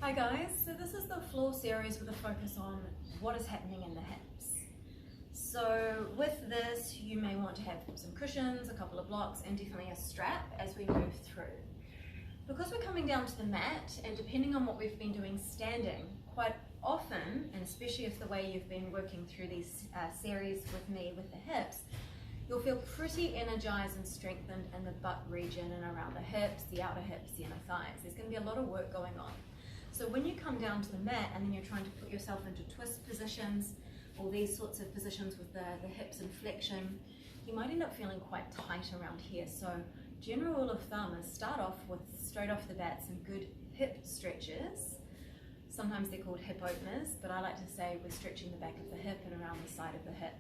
Hi guys, so this is the floor series with a focus on what is happening in the hips. So with this you may want to have some cushions, a couple of blocks and definitely a strap as we move through. Because we're coming down to the mat and depending on what we've been doing standing, quite often, and especially if the way you've been working through these series with me with the hips, you'll feel pretty energized and strengthened in the butt region and around the hips, the outer hips, the inner thighs. There's going to be a lot of work going on. So when you come down to the mat and then you're trying to put yourself into twist positions or these sorts of positions with the hips in flexion, you might end up feeling quite tight around here. So general rule of thumb is start off with, straight off the bat, some good hip stretches. Sometimes they're called hip openers, but I like to say we're stretching the back of the hip and around the side of the hip.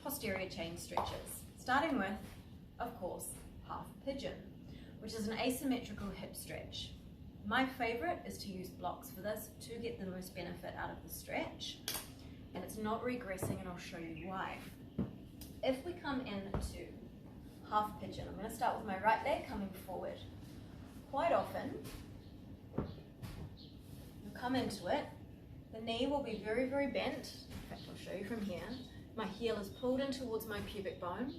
Posterior chain stretches. Starting with, of course, half pigeon, which is an asymmetrical hip stretch. My favorite is to use blocks for this to get the most benefit out of the stretch, and it's not regressing, and I'll show you why. If we come into half pigeon, I'm going to start with my right leg coming forward. Quite often, you come into it, the knee will be very, very bent. In fact, I'll show you from here. My heel is pulled in towards my pubic bone.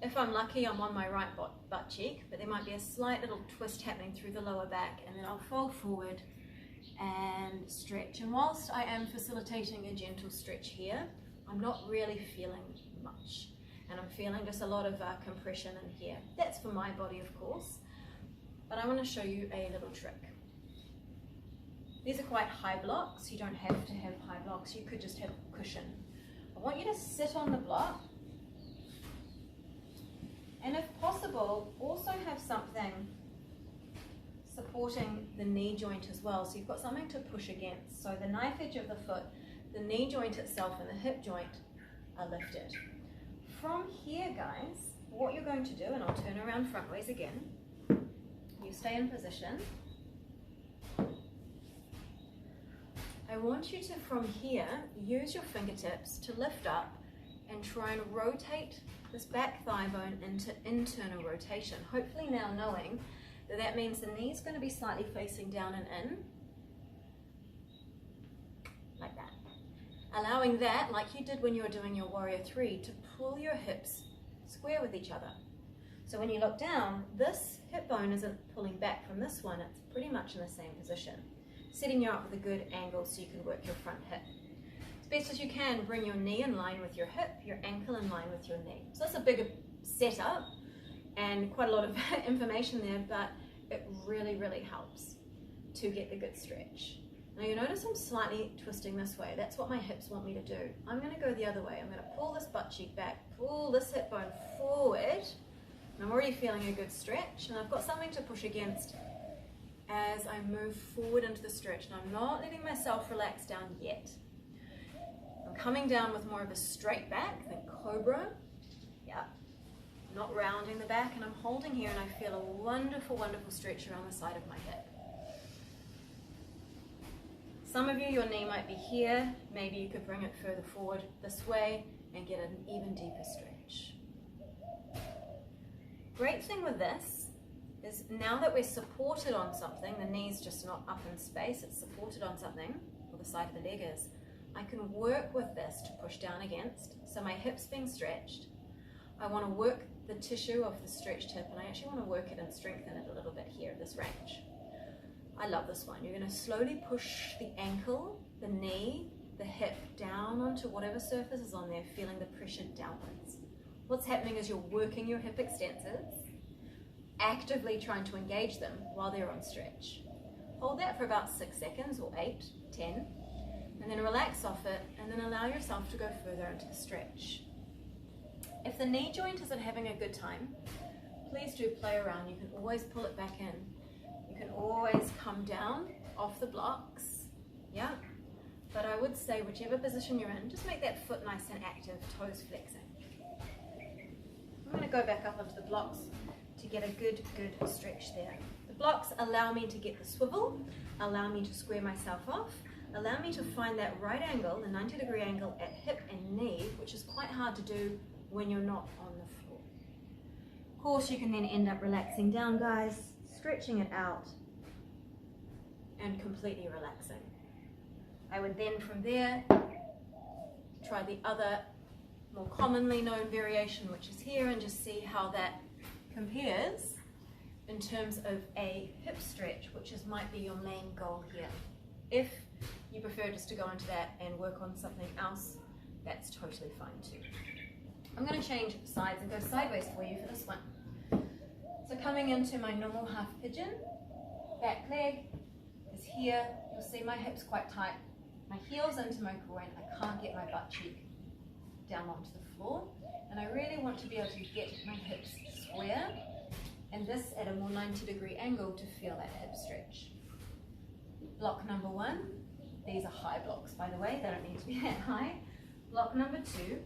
If I'm lucky, I'm on my right butt cheek, but there might be a slight little twist happening through the lower back, and then I'll fold forward and stretch. And whilst I am facilitating a gentle stretch here, I'm not really feeling much. And I'm feeling just a lot of compression in here. That's for my body, of course. But I want to show you a little trick. These are quite high blocks. You don't have to have high blocks. You could just have a cushion. I want you to sit on the block. And if possible, also have something supporting the knee joint as well. So you've got something to push against. So the knife edge of the foot, the knee joint itself and the hip joint are lifted. From here, guys, what you're going to do, and I'll turn around front ways again, you stay in position. I want you to, from here, use your fingertips to lift up and try and rotate this back thigh bone into internal rotation. Hopefully now knowing that that means the knee's going to be slightly facing down and in, like that. Allowing that, like you did when you were doing your warrior 3, to pull your hips square with each other. So when you look down, this hip bone isn't pulling back from this one, it's pretty much in the same position. Setting you up with a good angle so you can work your front hip. As best as you can, bring your knee in line with your hip, your ankle in line with your knee. So that's a bigger setup and quite a lot of information there, but it really, really helps to get the good stretch. Now you notice I'm slightly twisting this way. That's what my hips want me to do. I'm going to go the other way. I'm going to pull this butt cheek back, pull this hip bone forward, and I'm already feeling a good stretch, and I've got something to push against as I move forward into the stretch. And I'm not letting myself relax down yet. I'm coming down with more of a straight back, the cobra. Yeah, not rounding the back, and I'm holding here and I feel a wonderful, wonderful stretch around the side of my hip. Some of you, your knee might be here. Maybe you could bring it further forward this way and get an even deeper stretch. Great thing with this is now that we're supported on something, the knee's just not up in space, it's supported on something, or the side of the leg is, I can work with this to push down against. So my hip's being stretched. I want to work the tissue of the stretched hip, and I actually want to work it and strengthen it a little bit here at this range. I love this one. You're going to slowly push the ankle, the knee, the hip down onto whatever surface is on there, feeling the pressure downwards. What's happening is you're working your hip extensors, actively trying to engage them while they're on stretch. Hold that for about 6 seconds or 8, 10, and then relax off it, and then allow yourself to go further into the stretch. If the knee joint isn't having a good time, please do play around. You can always pull it back in. You can always come down off the blocks, yeah? But I would say whichever position you're in, just make that foot nice and active, toes flexing. I'm going to go back up onto the blocks to get a good stretch there. The blocks allow me to get the swivel, allow me to square myself off, allow me to find that right angle, the 90-degree angle at hip and knee, which is quite hard to do when you're not on the floor. Of course, you can then end up relaxing down, guys, stretching it out, and completely relaxing. I would then from there try the other more commonly known variation, which is here, and just see how that compares in terms of a hip stretch, which might be your main goal here. If you prefer just to go into that and work on something else, that's totally fine too. I'm going to change sides and go sideways for you for this one. So coming into my normal half pigeon, back leg is here. You'll see my hips quite tight. My heel's into my groin. I can't get my butt cheek down onto the floor. And I really want to be able to get my hips square, and this at a more 90-degree angle to feel that hip stretch. Block number one. These are high blocks, by the way. They don't need to be that high. Block number two.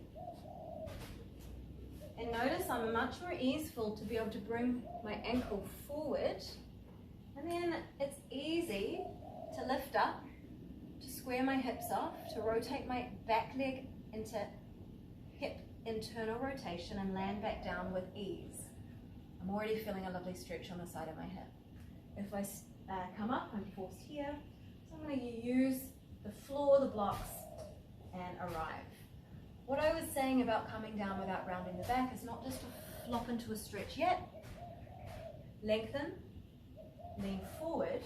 And notice I'm much more easeful to be able to bring my ankle forward. And then it's easy to lift up, to square my hips off, to rotate my back leg into hip internal rotation and land back down with ease. I'm already feeling a lovely stretch on the side of my hip. If I come up, I'm forced here. So I'm going to use the floor, the blocks, and arrive. What I was saying about coming down without rounding the back is not just to flop into a stretch yet. Lengthen, lean forward,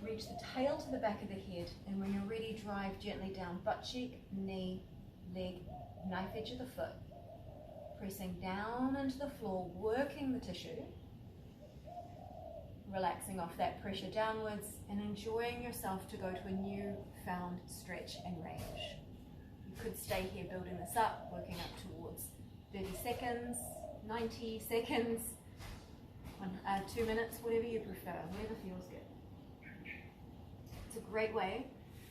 reach the tail to the back of the head, and when you're ready, drive gently down butt cheek, knee, leg, knife edge of the foot, pressing down into the floor, working the tissue, relaxing off that pressure downwards, and enjoying yourself to go to a new-found stretch and range. You could stay here building this up, working up towards 30 seconds, 90 seconds, 2 minutes, whatever you prefer, whatever feels good. It's a great way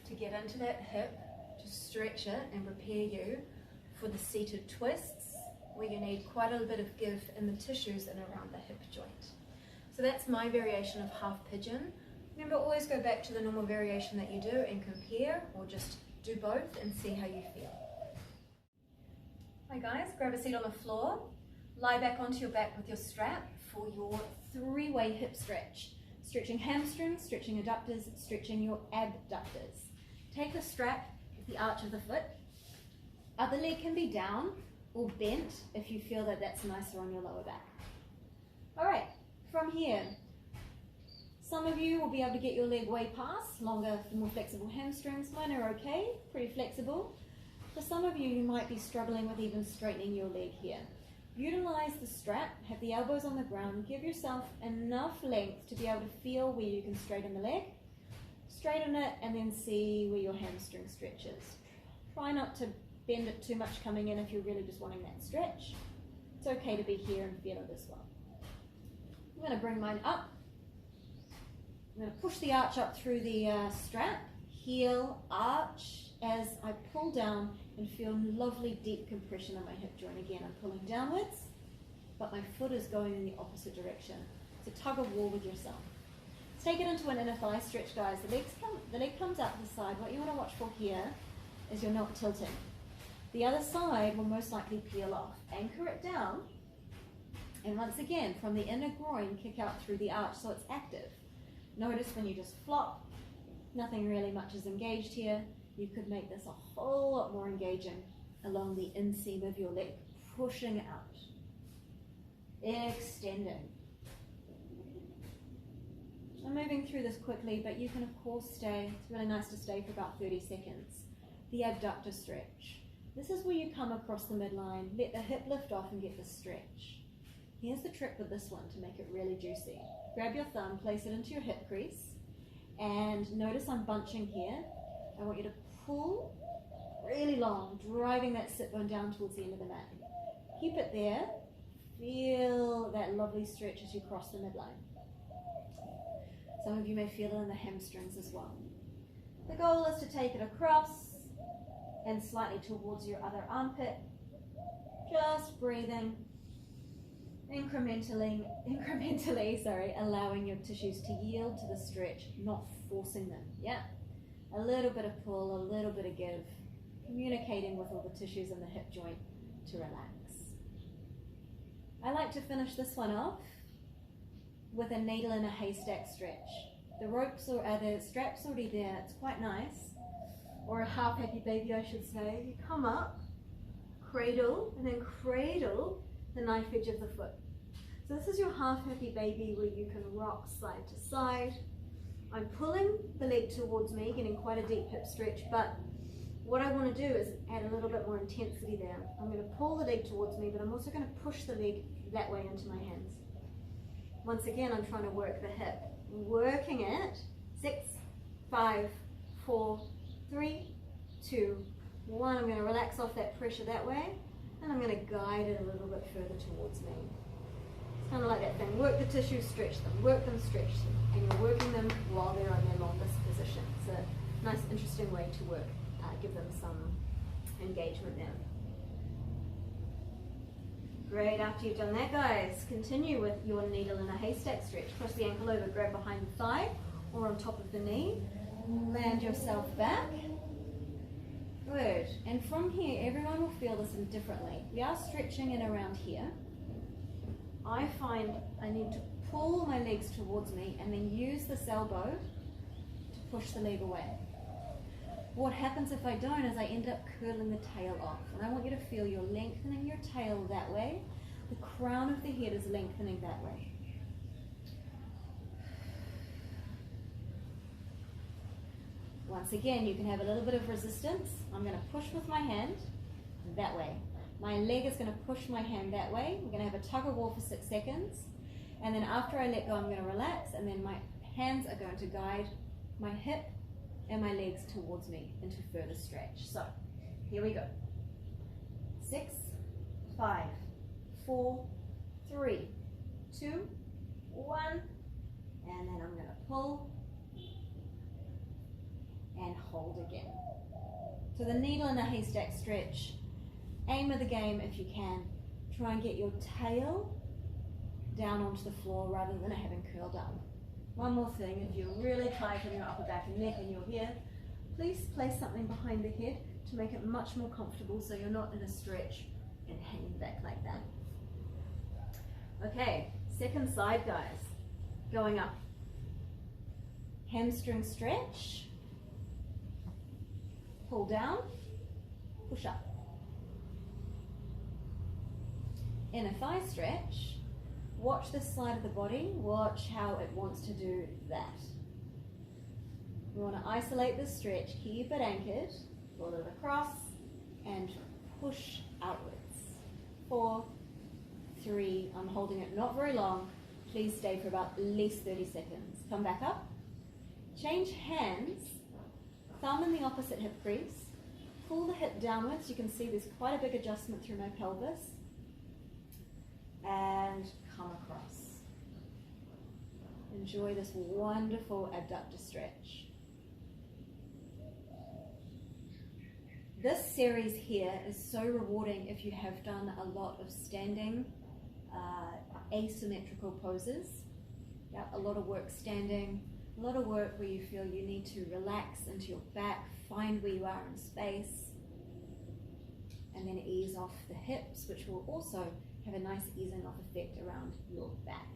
to get into that hip, to stretch it and prepare you for the seated twists, where you need quite a bit of give in the tissues and around the hip joint. So that's my variation of half pigeon. Remember, always go back to the normal variation that you do and compare, or just do both and see how you feel. Hi guys, grab a seat on the floor, lie back onto your back with your strap for your three-way hip stretch. Stretching hamstrings, stretching adductors, stretching your abductors. Take the strap with the arch of the foot. Other leg can be down or bent if you feel that that's nicer on your lower back. All right, from here, some of you will be able to get your leg way past, longer, more flexible hamstrings. Mine are okay, pretty flexible. For some of you, you might be struggling with even straightening your leg here. Utilize the strap, have the elbows on the ground, give yourself enough length to be able to feel where you can straighten the leg, straighten it, and then see where your hamstring stretches. Try not to bend it too much coming in if you're really just wanting that stretch. It's okay to be here and feel it as well. I'm going to bring mine up. I'm going to push the arch up through the strap, heel, arch, as I pull down and feel lovely deep compression in my hip joint. Again, I'm pulling downwards, but my foot is going in the opposite direction. It's a tug of war with yourself. Let's take it into an inner thigh stretch, guys. The leg comes out to the side. What you want to watch for here is you're not tilting. The other side will most likely peel off. Anchor it down, and once again, from the inner groin, kick out through the arch so it's active. Notice when you just flop, nothing really much is engaged here. You could make this a whole lot more engaging along the inseam of your leg, pushing out, extending. I'm moving through this quickly, but you can of course stay. It's really nice to stay for about 30 seconds. The abductor stretch. This is where you come across the midline, let the hip lift off and get the stretch. Here's the trick with this one to make it really juicy. Grab your thumb, place it into your hip crease, and notice I'm bunching here. I want you to pull really long, driving that sit bone down towards the end of the mat. Keep it there. Feel that lovely stretch as you cross the midline. Some of you may feel it in the hamstrings as well. The goal is to take it across and slightly towards your other armpit. Just breathing, incrementally, allowing your tissues to yield to the stretch, not forcing them. Yeah. A little bit of pull, a little bit of give, communicating with all the tissues in the hip joint to relax. I like to finish this one off with a needle in a haystack stretch. the ropes or the straps already there, it's quite nice. Or a half happy baby, I should say. You come up, cradle, and then cradle the knife edge of the foot. So this is your half happy baby where you can rock side to side. I'm pulling the leg towards me, getting quite a deep hip stretch, but what I want to do is add a little bit more intensity there. I'm going to pull the leg towards me, but I'm also going to push the leg that way into my hands. Once again, I'm trying to work the hip. Working it. 6, 5, 4, 3, 2, 1. I'm going to relax off that pressure that way, and I'm going to guide it a little bit further towards me. It's kind of like that thing. Work the tissue, stretch them. Work them, stretch them. And you're working them while they're on their longest position. It's a nice, interesting way to work. Give them some engagement there. Great, after you've done that, guys, continue with your needle in a haystack stretch. Cross the ankle over, grab behind the thigh or on top of the knee. Land yourself back. Good. And from here, everyone will feel this differently. We are stretching in around here. I find I need to pull my legs towards me and then use this elbow to push the leg away. What happens if I don't is I end up curling the tail off. And I want you to feel you're lengthening your tail that way. The crown of the head is lengthening that way. Once again, you can have a little bit of resistance. I'm going to push with my hand that way. My leg is going to push my hand that way. We're going to have a tug of war for 6 seconds. And then after I let go, I'm going to relax. And then my hands are going to guide my hip and my legs towards me into further stretch. So, here we go. 6, 5, 4, 3, 2, 1. And then I'm going to pull and hold again. So the needle in a haystack stretch. Aim of the game if you can. Try and get your tail down onto the floor rather than having curled up. One more thing, if you're really tight in your upper back and neck and you're here, please place something behind the head to make it much more comfortable so you're not in a stretch and hanging back like that. Okay, second side, guys. Going up. Hamstring stretch. Pull down, push up. Inner thigh stretch. Watch this side of the body, watch how it wants to do that. We want to isolate this stretch, keep it anchored, pull it across, and push outwards. 4, 3, I'm holding it not very long. Please stay for about at least 30 seconds. Come back up. Change hands, thumb in the opposite hip crease. Pull the hip downwards. You can see there's quite a big adjustment through my pelvis. And come across. Enjoy this wonderful abductor stretch. This series here is so rewarding if you have done a lot of standing asymmetrical poses. Yeah, a lot of work standing, a lot of work where you feel you need to relax into your back, find where you are in space, and then ease off the hips, which will also have a nice easing off effect around your back.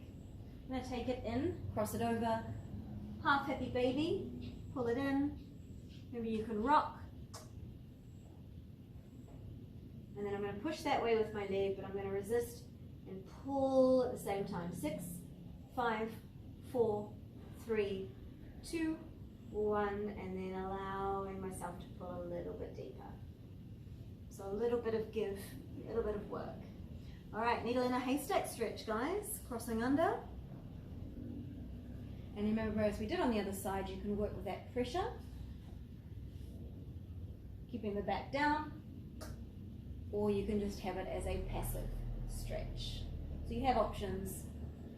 I'm going to take it in, cross it over, half happy baby, pull it in, maybe you can rock, and then I'm going to push that way with my leg, but I'm going to resist and pull at the same time. 6, 5, 4, 3, 2, 1, and then allowing myself to pull a little bit deeper. So a little bit of give, a little bit of work. All right, needle in a haystack stretch, guys. Crossing under. And remember, as we did on the other side, you can work with that pressure. Keeping the back down. Or you can just have it as a passive stretch. So you have options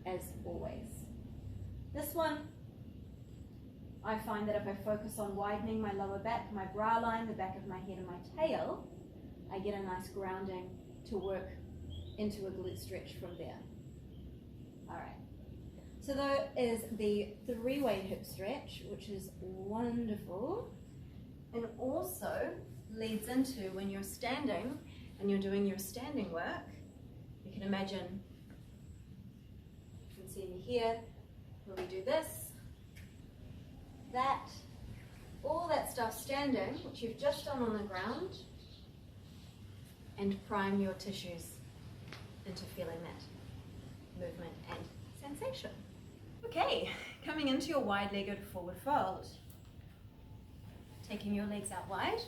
as always. This one, I find that if I focus on widening my lower back, my brow line, the back of my head and my tail, I get a nice grounding to work into a glute stretch from there. All right. So there is the 3-way hip stretch, which is wonderful, and also leads into when you're standing and you're doing your standing work. You can imagine, you can see me here, where we do this, that, all that stuff standing, which you've just done on the ground, and prime your tissues into feeling that movement and sensation. Okay, coming into your wide-legged forward fold. Taking your legs out wide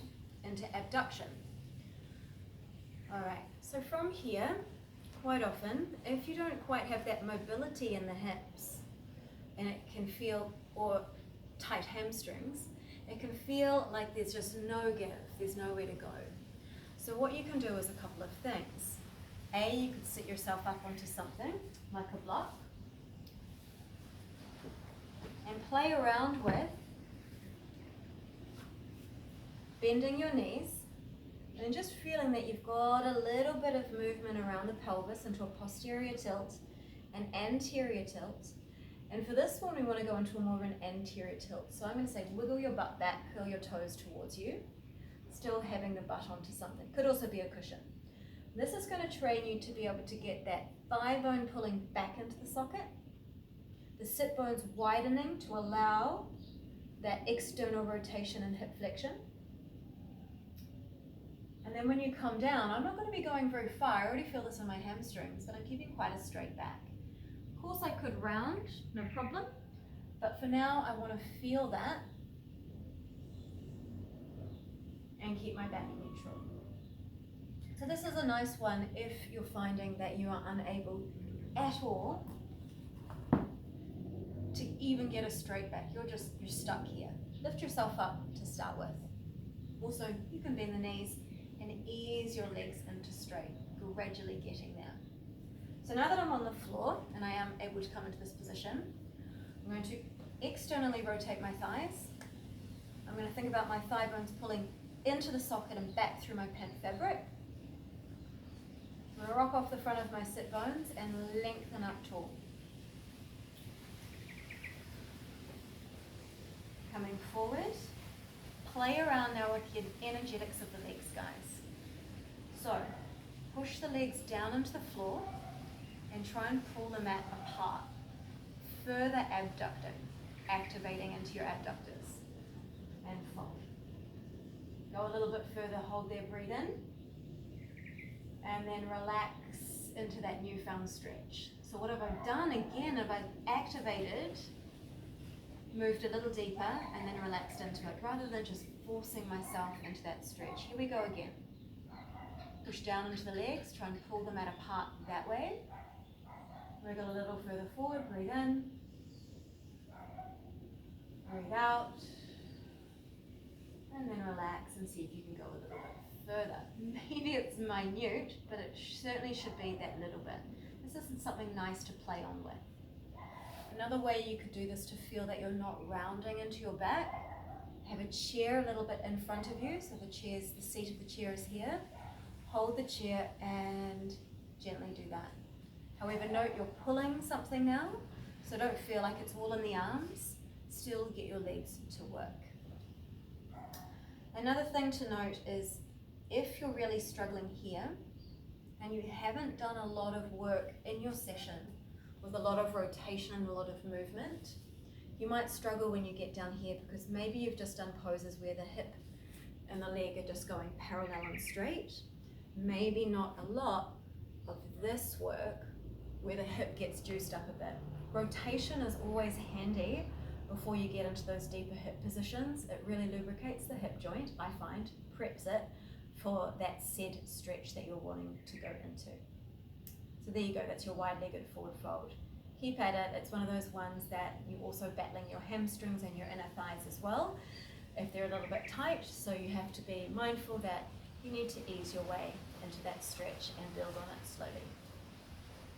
into abduction. Alright, so from here, quite often, if you don't quite have that mobility in the hips, and it can feel, or tight hamstrings, it can feel like there's just no give, there's nowhere to go. So what you can do is a couple of things. A, you could sit yourself up onto something, like a block, and play around with bending your knees, and just feeling that you've got a little bit of movement around the pelvis into a posterior tilt and anterior tilt. And for this one, we want to go into more of an anterior tilt. So I'm going to say wiggle your butt back, curl your toes towards you, still having the butt onto something. Could also be a cushion. This is going to train you to be able to get that thigh bone pulling back into the socket, the sit bones widening to allow that external rotation and hip flexion. And then when you come down, I'm not going to be going very far. I already feel this in my hamstrings, but I'm keeping quite a straight back. Of course I could round, no problem. But for now, I want to feel that and keep my back neutral. So this is a nice one if you're finding that you are unable at all to even get a straight back. You're stuck here. Lift yourself up to start with. Also, you can bend the knees and ease your legs into straight, gradually getting there. So now that I'm on the floor and I am able to come into this position, I'm going to externally rotate my thighs. I'm going to think about my thigh bones pulling into the socket and back through my pant fabric. I'm going to rock off the front of my sit bones and lengthen up tall. Coming forward, play around now with the energetics of the legs, guys. So, push the legs down into the floor and try and pull the mat apart. Further abducting, activating into your abductors. And fold. Go a little bit further, hold there, breathe in. And then relax into that newfound stretch. So what have I done again? I've activated, moved a little deeper, and then relaxed into it, rather than just forcing myself into that stretch. Here we go again. Push down into the legs, try and pull the mat apart that way. Wiggle a little further forward, breathe in. Breathe out. And then relax and see if you can go a little bit further. Maybe it's minute, but it certainly should be that little bit. This isn't something nice to play on with. Another way you could do this to feel that you're not rounding into your back, have a chair a little bit in front of you, so the seat of the chair is here. Hold the chair and gently do that. However, note you're pulling something now, so don't feel like it's all in the arms. Still get your legs to work. Another thing to note is if you're really struggling here and you haven't done a lot of work in your session with a lot of rotation and a lot of movement, you might struggle when you get down here because maybe you've just done poses where the hip and the leg are just going parallel and straight. Maybe not a lot of this work where the hip gets juiced up a bit. Rotation is always handy before you get into those deeper hip positions. It really lubricates the hip joint, I find, preps it for that said stretch that you're wanting to go into. So there you go, that's your wide-legged forward fold. Keep at it. It's one of those ones that you're also battling your hamstrings and your inner thighs as well, if they're a little bit tight, so you have to be mindful that you need to ease your way into that stretch and build on it slowly.